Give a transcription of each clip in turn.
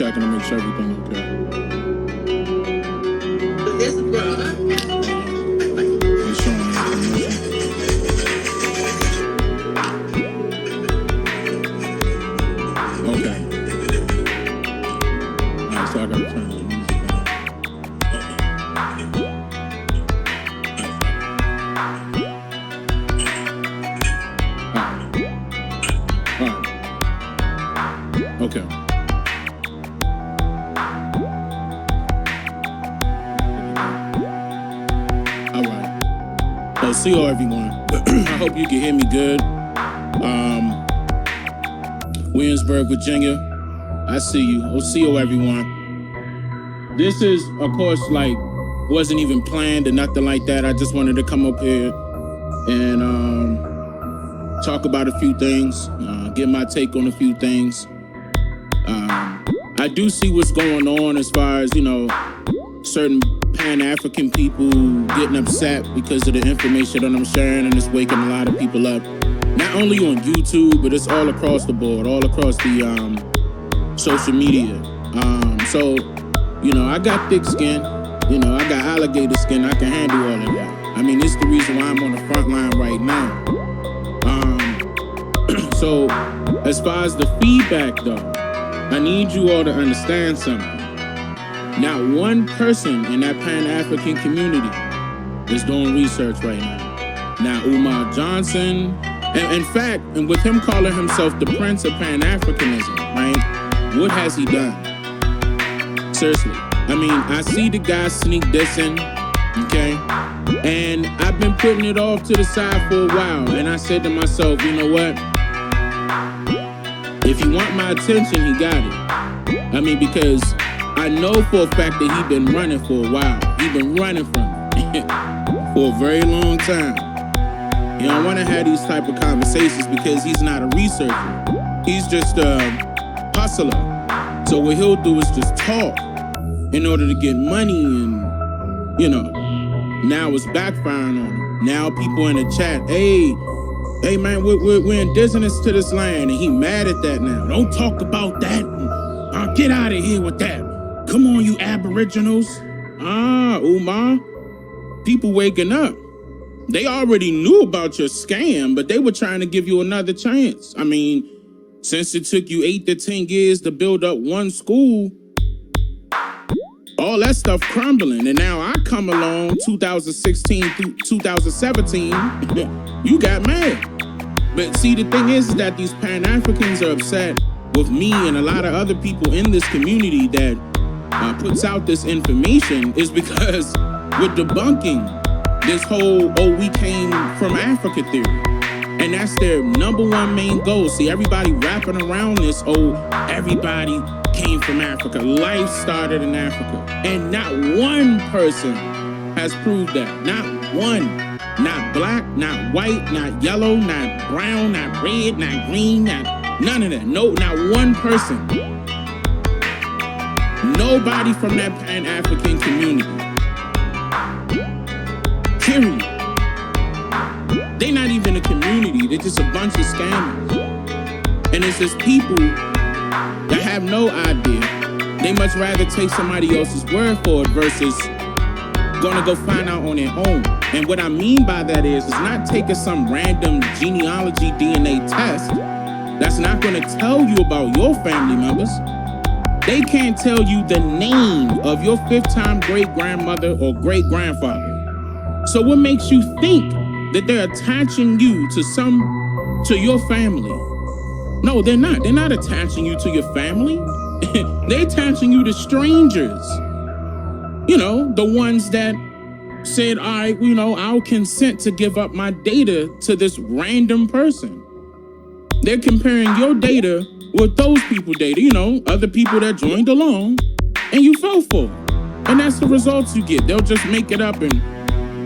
checking to make sure everything okay. This is good. It's showing information. Okay. Alright, so I gotta turn the music down. Alright. Okay. Alright. So see you everyone. I hope you can hear me good. Williamsburg, Virginia. I see you. OCO, everyone. This is, of course, like, wasn't even planned or nothing like that. I just wanted to come up here and talk about a few things, give my take on a few things. I do see what's going on as far as, you know, certain Pan-African people getting upset because of the information that I'm sharing, and it's waking a lot of people up. Not only on YouTube, but it's all across the board, all across the social media. So, you know, I got thick skin. You know, I got alligator skin. I can handle all of that. I mean, it's the reason why I'm on the front line right now. So, as far as the feedback, though, I need you all to understand something. Not one person in that Pan-African community is doing research right now. Now, Umar Johnson, and in fact, and with him calling himself the Prince of Pan-Africanism, right? What has he done? Seriously. I mean, I see the guy sneak dissing, okay? And I've been putting it off to the side for a while. And I said to myself, you know what? If you want my attention, he got it. I mean, because I know for a fact that he's been running for a while. He's been running from it for a very long time. You don't want to have these type of conversations because he's not a researcher. He's just a hustler. So what he'll do is just talk in order to get money, and, you know, now it's backfiring on him. Now people in the chat, hey man, we're indigenous to this land, and he mad at that now. Don't talk about that. Get out of here with that. Come on, you aboriginals. Umar. People waking up. They already knew about your scam, but they were trying to give you another chance. I mean, since it took you 8 to 10 years to build up one school, all that stuff crumbling. And now I come along 2016 through 2017, you got mad. But see, the thing is that these Pan-Africans are upset with me and a lot of other people in this community that puts out this information is because we're debunking this whole, oh, we came from Africa theory. And that's their number one main goal. See, everybody wrapping around this, oh, everybody came from Africa. Life started in Africa. And not one person has proved that. Not one. Not black, not white, not yellow, not brown, not red, not green, none of that. No, not one person. Nobody from that Pan-African community. Period. They're not even a community. They're just a bunch of scammers. And it's just people that have no idea. They much rather take somebody else's word for it versus gonna go find out on their own. And what I mean by that is not taking some random genealogy DNA test that's not gonna tell you about your family members. They can't tell you the name of your 5th-time great-grandmother or great-grandfather. So what makes you think that they're attaching you to your family? No, they're not. They're not attaching you to your family. They're attaching you to strangers. You know, the ones that said, all right, you know, I'll consent to give up my data to this random person. They're comparing your data with those people's data, you know, other people that joined along, and you fell for it. And that's the results you get. They'll just make it up and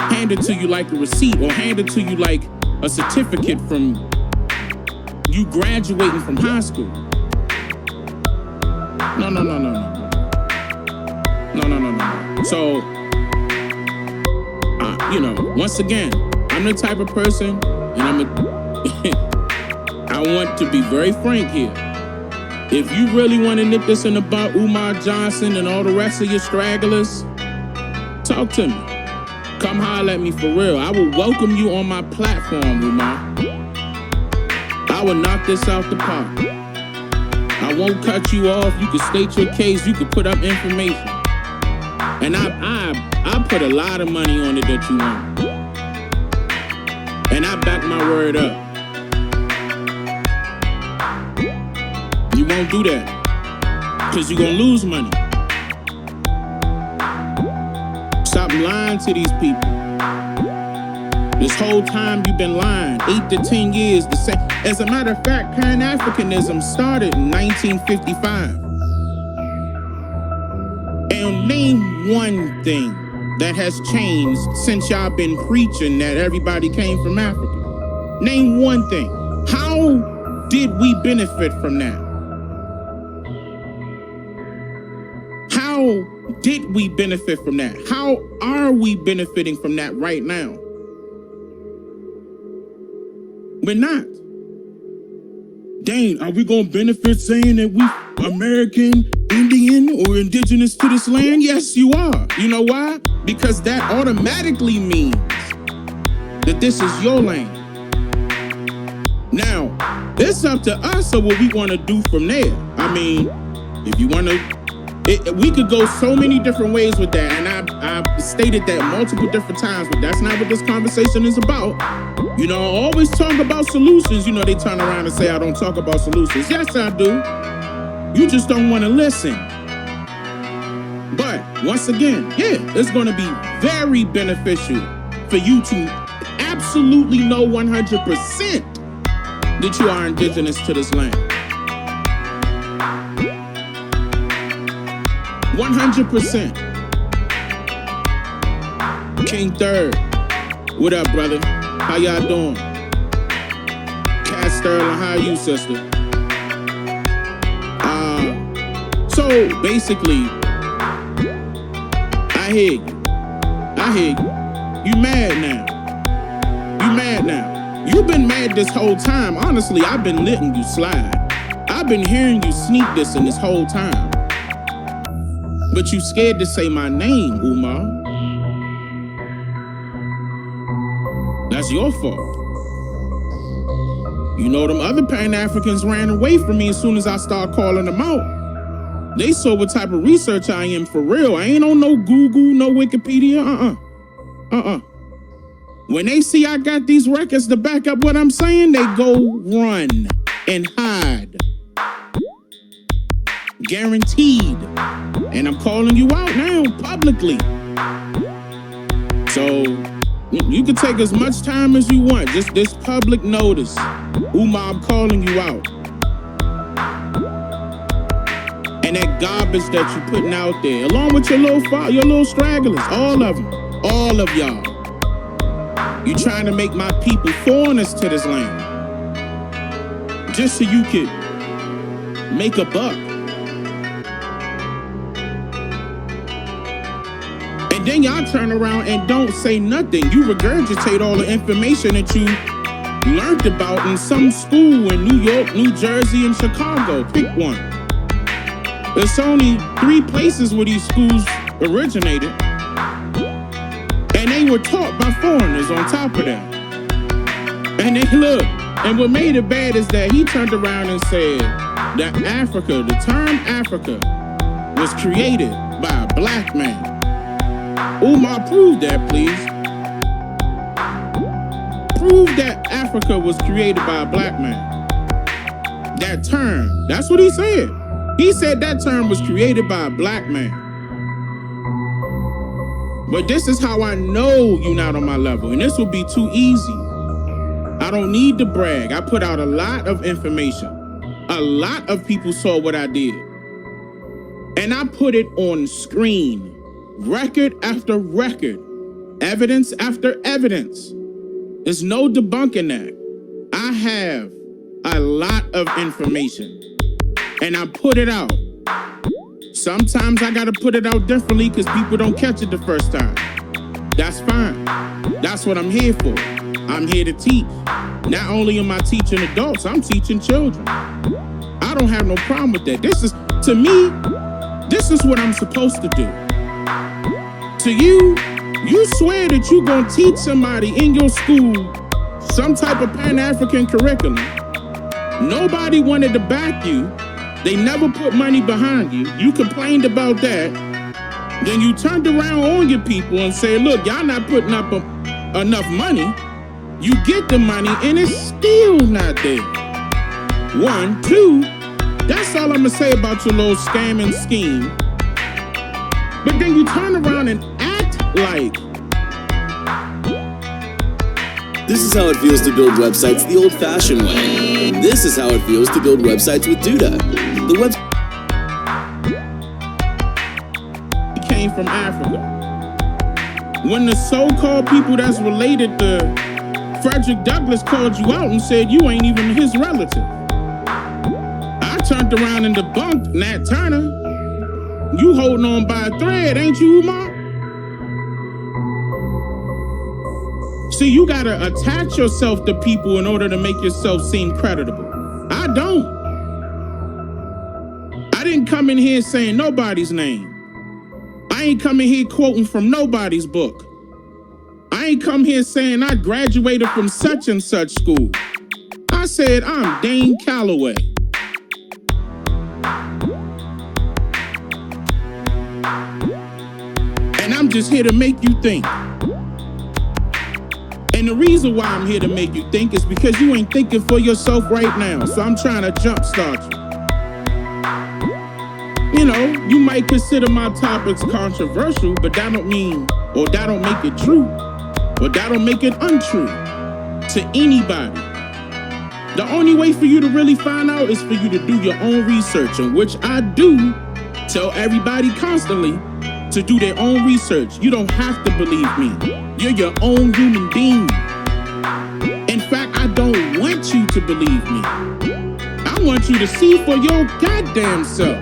hand it to you like a receipt, or hand it to you like a certificate from you graduating from high school. No. So, you know, once again, I'm the type of person, and I want to be very frank here. If you really want to nip this in the bud, Umar Johnson and all the rest of your stragglers, talk to me. Come holler at me for real. I will welcome you on my platform, Umar. I will knock this out the park. I won't cut you off. You can state your case. You can put up information. And I put a lot of money on it that you want. And I back my word up. You won't do that. Because you're going to lose money. Stop lying to these people. This whole time you've been lying, 8 to 10 years. The same. As a matter of fact, Pan-Africanism started in 1955. And name one thing that has changed since y'all been preaching that everybody came from Africa. Name one thing. How did we benefit from that? How did we benefit from that? How are we benefiting from that right now? We're not. Dang, are we going to benefit saying that we American, Indian, or indigenous to this land? Yes, you are. You know why? Because that automatically means that this is your land. Now, it's up to us of what we want to do from there. I mean, if you want to, we could go so many different ways with that, and I've stated that multiple different times, but that's not what this conversation is about. You know, I always talk about solutions. You know, they turn around and say I don't talk about solutions. Yes, I do. You just don't want to listen. But once again, yeah, it's going to be very beneficial for you to absolutely know 100% that you are indigenous to this land. 100%. King Third, what up, brother? How y'all doing? Cat Sterling, how are you, sister? So basically, I hear you. You mad now. You've been mad this whole time. Honestly, I've been letting you slide. I've been hearing you sneak this in this whole time. But you scared to say my name, Umar. That's your fault. You know, them other Pan-Africans ran away from me as soon as I started calling them out. They saw what type of research I am for real. I ain't on no Google, no Wikipedia, When they see I got these records to back up what I'm saying, they go run and hide. Guaranteed. And I'm calling you out now publicly. So you can take as much time as you want. Just this public notice. Umar, I'm calling you out. And that garbage that you putting out there, along with your little stragglers, all of them, all of y'all. You trying to make my people foreigners to this land. Just so you could make a buck. And then y'all turn around and don't say nothing. You regurgitate all the information that you learned about in some school in New York, New Jersey, and Chicago. Pick one. There's only 3 places where these schools originated. And they were taught by foreigners on top of that. And they look. And what made it bad is that he turned around and said that Africa, the term Africa, was created by a black man. Umar, prove that, please. Prove that Africa was created by a black man. That term, that's what he said. He said that term was created by a black man. But this is how I know you're not on my level, and this will be too easy. I don't need to brag. I put out a lot of information. A lot of people saw what I did. And I put it on screen. Record after record. Evidence after evidence. There's no debunking that. I have a lot of information. And I put it out. Sometimes I gotta put it out differently because people don't catch it the first time. That's fine. That's what I'm here for. I'm here to teach. Not only am I teaching adults, I'm teaching children. I I don't have no problem with that. To me, this is what I'm supposed to do. To you, you swear that you're gonna teach somebody in your school some type of Pan-African curriculum. Nobody wanted to back you. They never put money behind you. You complained about that. Then you turned around on your people and said, look, y'all not putting up enough money. You get the money and it's still not there. 1, 2, that's all I'm gonna say about your little scamming scheme. But then you turn around and act like. This is how it feels to build websites the old-fashioned way. And this is how it feels to build websites with Duda. The website came from Africa. When the so-called people that's related to Frederick Douglass called you out and said you ain't even his relative, I turned around and debunked Nat Turner. You holding on by a thread, ain't you, Umar? See, you gotta attach yourself to people in order to make yourself seem creditable. I don't. I didn't come in here saying nobody's name. I ain't coming here quoting from nobody's book. I ain't come here saying I graduated from such and such school. I said I'm Dane Calloway. And I'm just here to make you think. And the reason why I'm here to make you think is because you ain't thinking for yourself right now. So I'm trying to jumpstart you. You know, you might consider my topics controversial, but that don't mean, or that don't make it true, or that don't make it untrue to anybody. The only way for you to really find out is for you to do your own research, and which I do tell everybody constantly to do their own research. You don't have to believe me. You're your own human being. In fact, I don't want you to believe me. I want you to see for your goddamn self.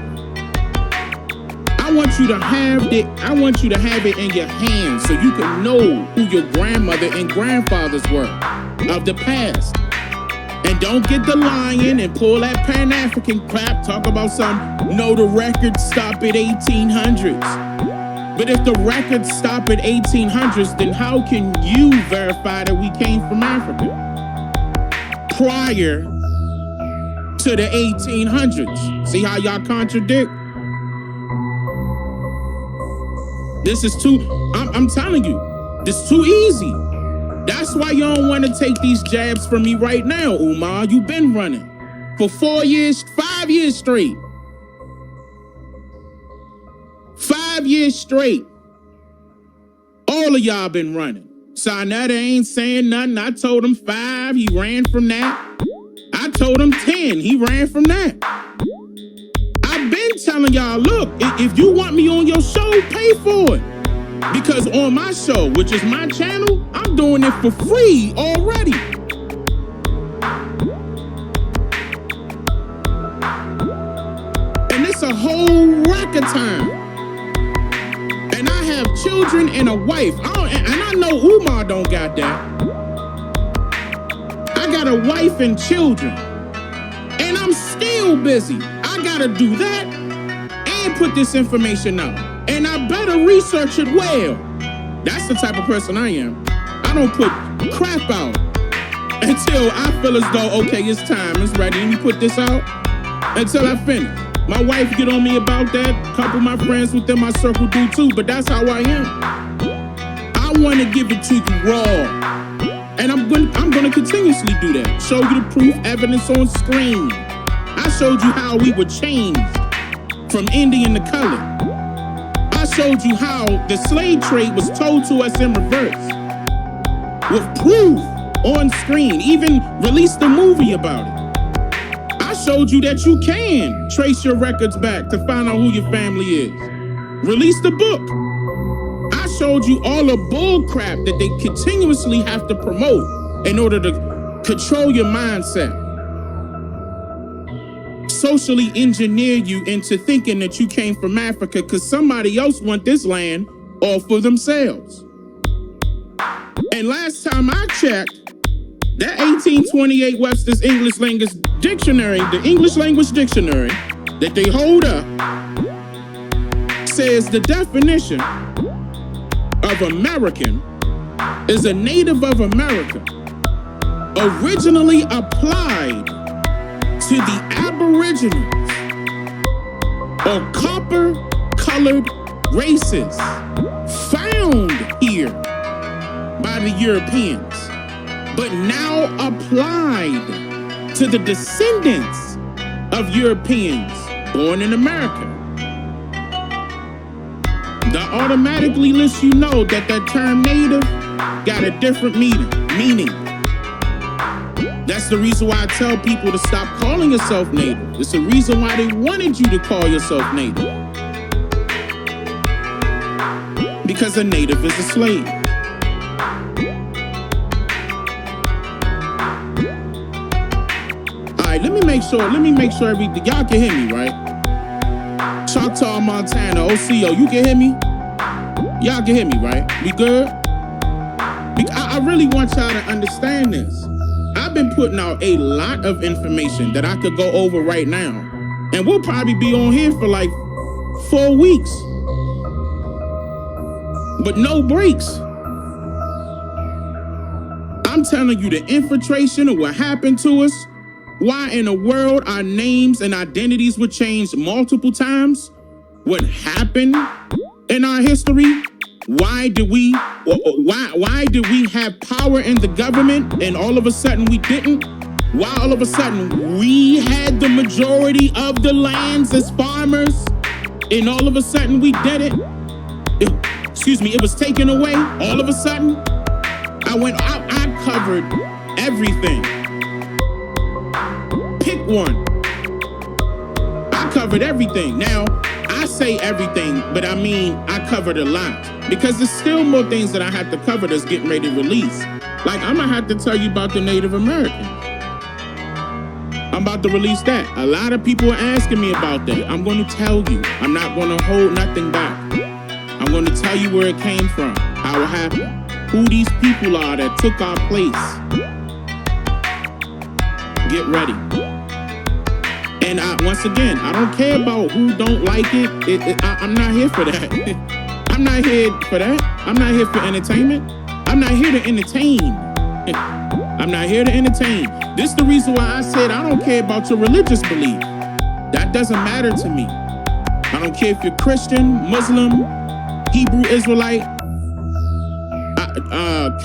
I want you to have it in your hands so you can know who your grandmother and grandfathers were of the past. And don't get the lying and pull that Pan-African crap, talk about the records stop at 1800s. But if the records stop at 1800s, then how can you verify that we came from Africa prior to the 1800s? See how y'all contradict? This is I'm telling you, this is too easy. That's why you don't want to take these jabs from me right now, Umar. You've been running for 4 years, 5 years straight. 5 years straight. All of y'all been running. Sarnetta ain't saying nothing. I told him 5, he ran from that. I told him 10, he ran from that. I've been telling y'all, look, if you want me on your show, pay for it. Because on my show, which is my channel, I'm doing it for free already. And it's a whole rack of time. And I have children and a wife. And I know Umar don't got that. I got a wife and children. And I'm still busy. I gotta do that and put this information out. And I better research it well. That's the type of person I am. I don't put crap out until I feel as though, okay, it's time, it's ready. Let me put this out until I finish. My wife get on me about that. A couple of my friends within my circle do too, but that's how I am. I want to give it to you raw. And I'm going to continuously do that. Show you the proof, evidence on screen. I showed you how we were changed from Indian to colored. I showed you how the slave trade was told to us in reverse. With proof on screen. Even released a movie about it. I showed you that you can trace your records back to find out who your family is. Release the book. I showed you all the bull crap that they continuously have to promote in order to control your mindset. Socially engineer you into thinking that you came from Africa because somebody else want this land all for themselves. And last time I checked, that 1828 Webster's English language dictionary, the English language dictionary that they hold up, says the definition of American is a native of America, originally applied to the Aboriginals or copper-colored races found here by the Europeans, but now applied to the descendants of Europeans born in America. That automatically lets you know that that term native got a different meaning. That's the reason why I tell people to stop calling yourself native. It's the reason why they wanted you to call yourself native. Because a native is a slave. Alright, let me make sure everything, y'all can hear me, right? Choctaw, Montana, OCO, you can hear me? Y'all can hear me, right? We good? I really want y'all to understand this. I've been putting out a lot of information that I could go over right now. And we'll probably be on here for like 4 weeks. But no breaks. I'm telling you the infiltration of what happened to us, why in the world our names and identities were changed multiple times, what happened in our history, why did we have power in the government and all of a sudden we didn't? Why all of a sudden we had the majority of the lands as farmers and all of a sudden we didn't? It was taken away all of a sudden. I covered everything. Pick one. I covered everything. Now, I say everything, but I mean I covered a lot because there's still more things that I have to cover that's getting ready to release. Like, I'm gonna have to tell you about the Native Americans. I'm about to release that. A lot of people are asking me about that. I'm going to tell you. I'm not going to hold nothing back. I'm going to tell you where it came from, how it happened, who these people are that took our place. Get ready. And once again, I don't care about who don't like it. I'm not here for that. I'm not here for that. I'm not here for entertainment. I'm not here to entertain. I'm not here to entertain. This is the reason why I said I don't care about your religious belief. That doesn't matter to me. I don't care if you're Christian, Muslim, Hebrew Israelite,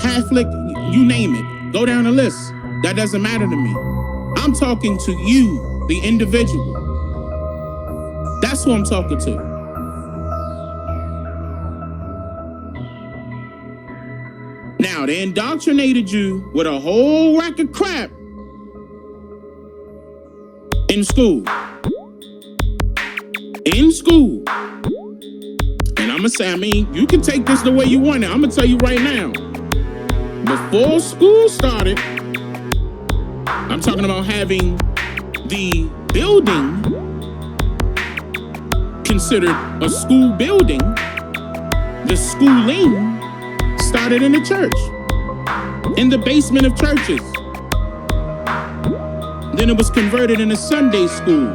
Catholic, you name it. Go down the list. That doesn't matter to me. I'm talking to you, the individual. That's who I'm talking to. Now, they indoctrinated you with a whole rack of crap in school. In school. And I'm going to say, you can take this the way you want it. I'm going to tell you right now. Before school started, I'm talking about having the building considered a school building. The schooling started in the church, in the basement of churches. Then it was converted into Sunday school.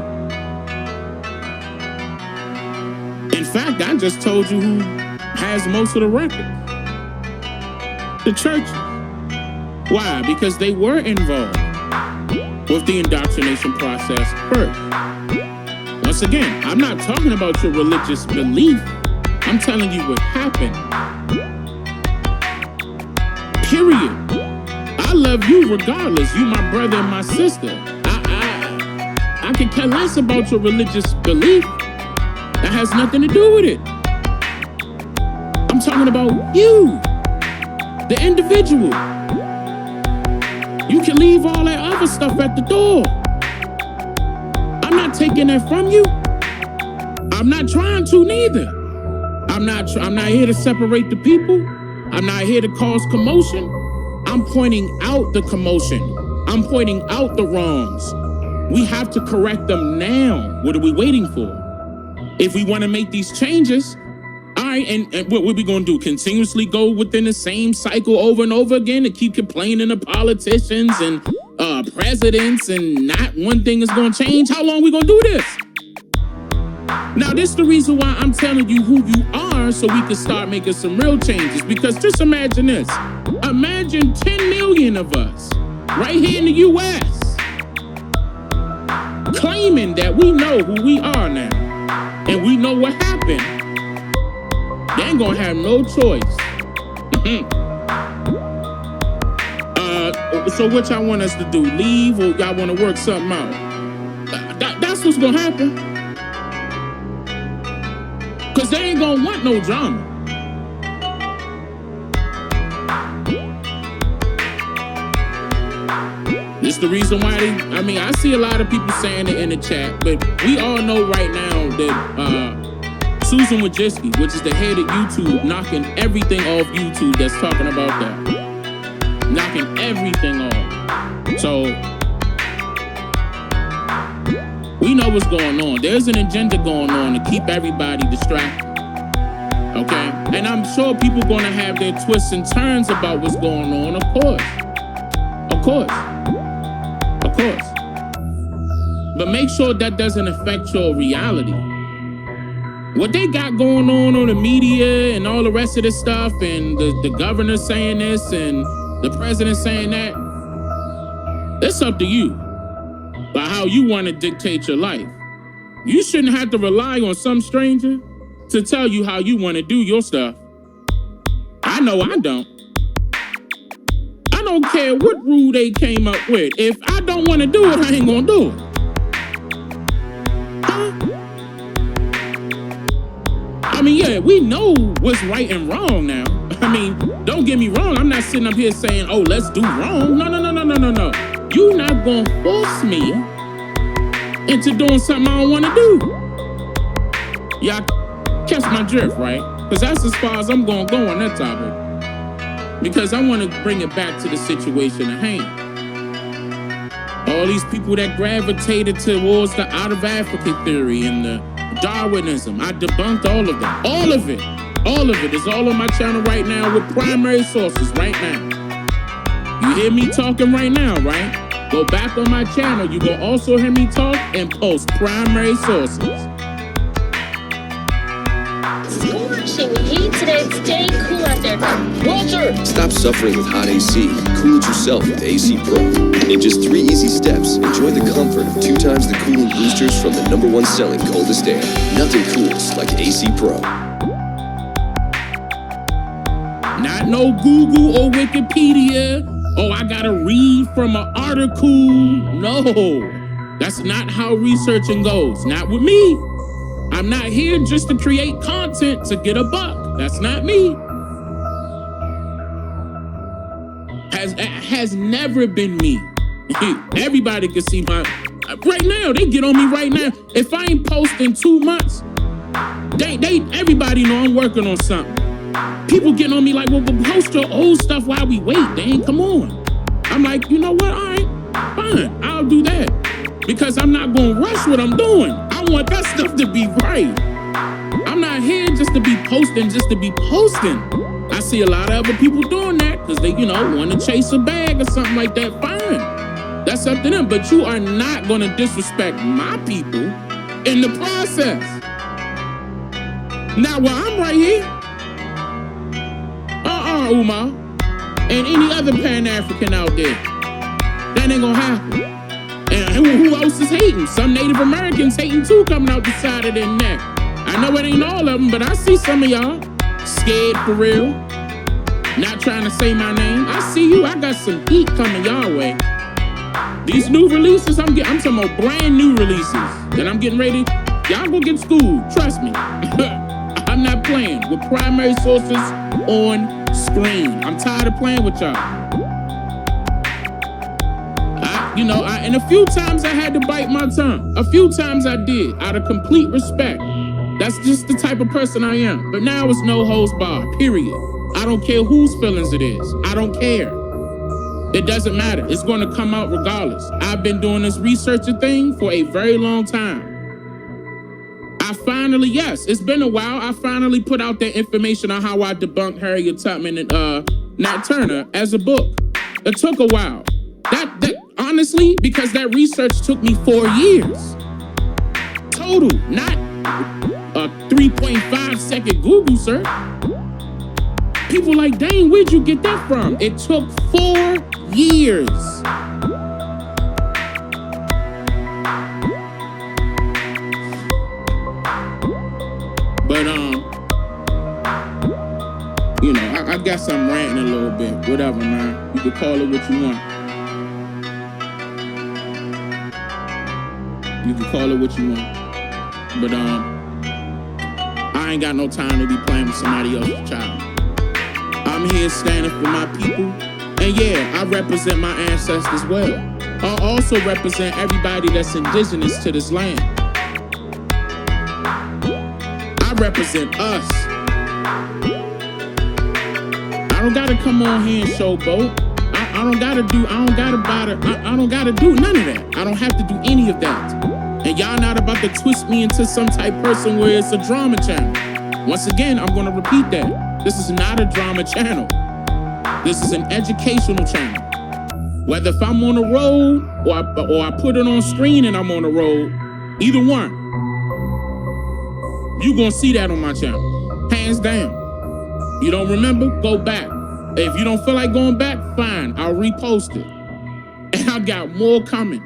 In fact, I just told you who has most of the records. The churches. Why? Because they were involved with the indoctrination process first. Once again, I'm not talking about your religious belief. I'm telling you what happened. Period. I love you regardless. You my brother and my sister. I can care less about your religious belief. That has nothing to do with it. I'm talking about you, the individual. You can leave all that other stuff at the door. I'm not taking that from you. I'm not trying to neither. I'm not here to separate the people. I'm not here to cause commotion. I'm pointing out the commotion. I'm pointing out the wrongs. We have to correct them now. What are we waiting for? If we want to make these changes, all right, and what are we going to do? Continuously go within the same cycle over and over again and keep complaining to politicians and presidents and not one thing is gonna change. How long we gonna do this? Now, this is the reason why I'm telling you who you are so we can start making some real changes. Because just imagine this. Imagine 10 million of us right here in the U.S. claiming that we know who we are now and we know what happened. They ain't gonna have no choice. So what y'all want us to do? Leave or y'all want to work something out? That's what's gonna happen. Cause they ain't gonna want no drama. This the reason why I see a lot of people saying it in the chat, but we all know right now that Susan Wojcicki, which is the head of YouTube, knocking everything off YouTube that's talking about that. Knocking everything off. So we know what's going on. There's an agenda going on to keep everybody distracted. Okay? And I'm sure people gonna have their twists and turns about what's going on, of course. Of course. Of course. But make sure that doesn't affect your reality. What they got going on the media and all the rest of this stuff, and the governor saying this and the president saying that, it's up to you by how you want to dictate your life. You shouldn't have to rely on some stranger to tell you how you want to do your stuff. I know I don't. I don't care what rule they came up with. If I don't want to do it, I ain't gonna do it. Huh? I mean, yeah, we know what's right and wrong now. I mean, don't get me wrong. I'm not sitting up here saying, oh, let's do wrong. No. You're not gonna force me into doing something I don't want to do. Y'all catch my drift, right? Because that's as far as I'm gonna go on that topic. Because I want to bring it back to the situation at hand. All these people that gravitated towards the out of Africa theory and the Darwinism, I debunked all of them. All of it. All of it is all on my channel right now with primary sources right now. You hear me talking right now, right? Go back on my channel. You will also hear me talk and post primary sources. Scorching heat today. Stay cool out there. Walter! Stop suffering with hot AC. Cool it yourself with AC Pro. In just 3 easy steps, enjoy the comfort of 2 times the cooling boosters from the #1 selling coldest air. Nothing cools like AC Pro. Not no Google or Wikipedia. Oh, I gotta read from an article. No, that's not how researching goes. Not with me. I'm not here just to create content to get a buck. That's not me. Has never been me. Everybody can see my, right now, they get on me right now. If I ain't posting 2 months, everybody know I'm working on something. People getting on me like, well, post your old stuff while we wait. Dang, come on. I'm like, you know what? All right, fine. I'll do that. Because I'm not going to rush what I'm doing. I want that stuff to be right. I'm not here just to be posting, just to be posting. I see a lot of other people doing that because they, want to chase a bag or something like that. Fine. That's up to them. But you are not going to disrespect my people in the process. Now, while I'm right here, Umar, and any other Pan-African out there, that ain't gonna happen. And who else is hating? Some Native Americans hating too, coming out the side of their neck. I know it ain't all of them, but I see some of y'all scared for real, not trying to say my name. I see you. I got some heat coming y'all way. These new releases, I'm talking about brand new releases that I'm getting ready. Y'all gonna get schooled, trust me. I'm not playing with primary sources on screen. I'm tired of playing with y'all. And a few times I had to bite my tongue. A few times I did, out of complete respect. That's just the type of person I am. But now it's no holds barred, period. I don't care whose feelings it is. I don't care. It doesn't matter. It's going to come out regardless. I've been doing this researcher thing for a very long time. Yes, it's been a while. I finally put out that information on how I debunked Harriet Tubman and Nat Turner as a book. It took a while. Honestly, because that research took me 4 years. Total, not a 3.5 second Google search. People like, dang, where'd you get that from? It took 4 years. But, you know, I guess I'm ranting a little bit. Whatever, man. You can call it what you want. You can call it what you want. But, I ain't got no time to be playing with somebody else's child. I'm here standing for my people. And yeah, I represent my ancestors well. I also represent everybody that's indigenous to this land. I represent us. I don't gotta come on here and showboat. I don't gotta do none of that. I don't have to do any of that. And y'all not about to twist me into some type person where it's a drama channel. Once again, I'm gonna repeat that. This is not a drama channel. This is an educational channel. Whether if I'm on the road or I put it on screen and I'm on the road, either one, you gonna see that on my channel, hands down. You don't remember? Go back. If you don't feel like going back, fine, I'll repost it. And I got more coming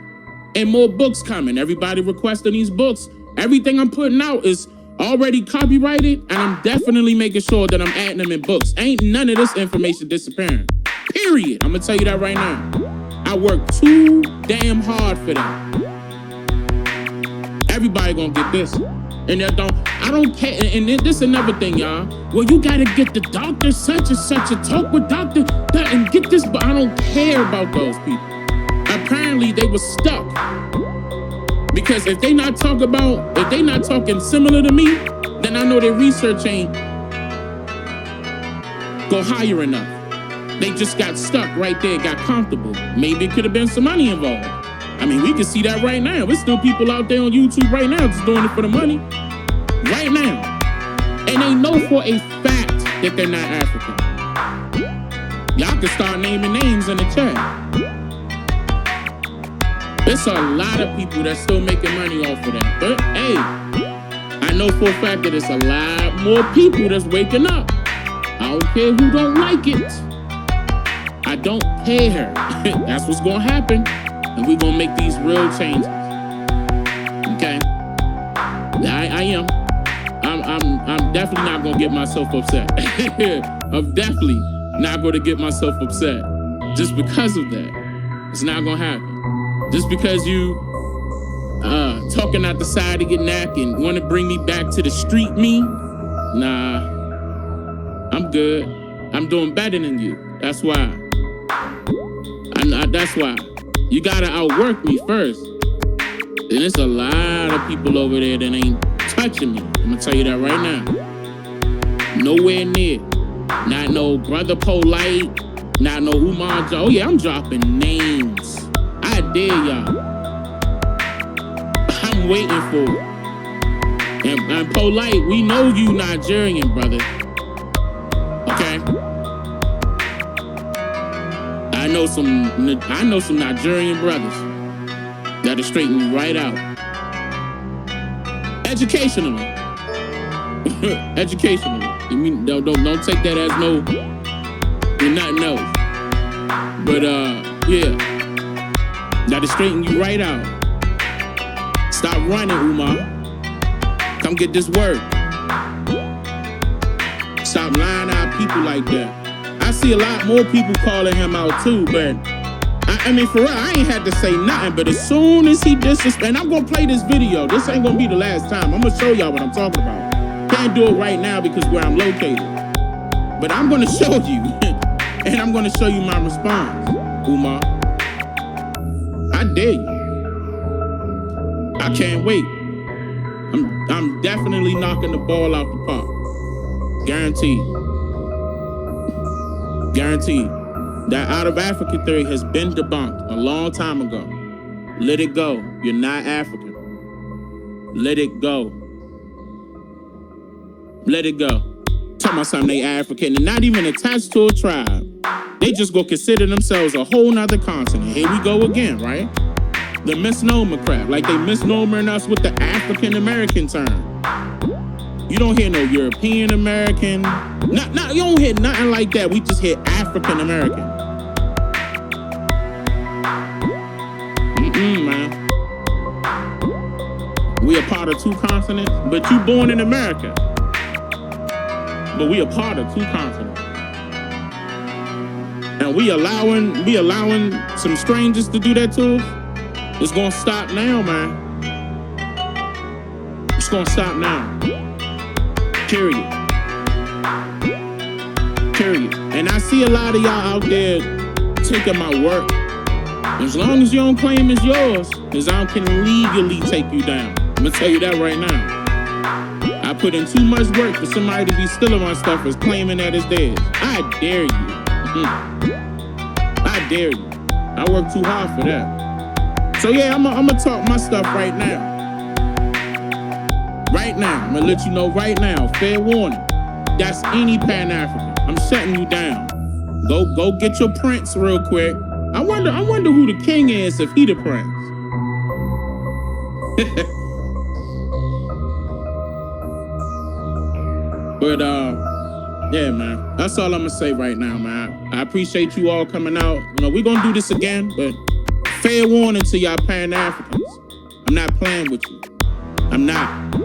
and more books coming. Everybody requesting these books. Everything I'm putting out is already copyrighted, and I'm definitely making sure that I'm adding them in books. Ain't none of this information disappearing. Period. I'm gonna tell you that right now. I work too damn hard for that. Everybody gonna get this. And I don't care. And this is another thing, y'all. Well, you gotta get the doctor such and such, a talk with doctor that and get this, but I don't care about those people. Apparently they were stuck. Because if they not talking similar to me, then I know their research ain't go higher enough. They just got stuck right there, got comfortable. Maybe it could have been some money involved. I mean, we can see that right now. There's still people out there on YouTube right now just doing it for the money. Right now. And they know for a fact that they're not African. Y'all can start naming names in the chat. There's a lot of people that's still making money off of that. But hey, I know for a fact that it's a lot more people that's waking up. I don't care who don't like it. I don't care. That's what's gonna happen. And we're gonna make these real changes. Okay? I am. I'm definitely not gonna get myself upset. I'm definitely not gonna get myself upset. Just because of that. It's not gonna happen. Just because you talking out the side of your neck and want to bring me back to the street me, nah, I'm good. I'm doing better than you. That's why. That's why. You gotta outwork me first. And there's a lot of people over there that ain't touching me. I'm gonna tell you that right now. Nowhere near. Not no Brother Polite. Not no Umar. Oh yeah, I'm dropping names. I dare y'all. I'm waiting for it. And Polite, we know you Nigerian, brother. Okay? I know some Nigerian brothers that'll straighten you right out. Educationally. Educationally. I mean, don't take that as no, you're nothing else. But yeah. That'll straighten you right out. Stop running, Umar. Come get this work. Stop lying out people like that. I see a lot more people calling him out too, but I mean, for real, I ain't had to say nothing, but as soon as he disrespect, and I'm gonna play this video. This ain't gonna be the last time. I'm gonna show y'all what I'm talking about. Can't do it right now because where I'm located. But I'm gonna show you, and I'm gonna show you my response, Umar. I dare you. I can't wait. I'm definitely knocking the ball out the park. Guaranteed. Guaranteed. That out of Africa theory has been debunked a long time ago. Let it go. You're not African. Let it go. Let it go. Talking about something they African and not even attached to a tribe. They just go consider themselves a whole nother continent. Here we go again, right? The misnomer crap. Like they misnomering us with the African American term. You don't hear no European American. You don't hear nothing like that. We just hear African American. Man. We a part of two continents, but you born in America. But we a part of two continents. And we allowing some strangers to do that to us. It's gonna stop now, man. It's gonna stop now. Period. And I see a lot of y'all out there taking my work. As long as you don't claim it's yours, because I can legally take you down. I'm gonna tell you that right now. I put in too much work for somebody to be stealing my stuff as claiming that it's theirs. I dare you. I dare you. I work too hard for that. So yeah, I'm gonna talk my stuff right now. Right now, I'm gonna let you know right now. Fair warning. That's any Pan-African. I'm shutting you down. Go get your prince real quick. I wonder who the king is if he the prince. But yeah, man. That's all I'm gonna say right now, man. I appreciate you all coming out. You know, we're gonna do this again, but fair warning to y'all Pan-Africans. I'm not playing with you. I'm not.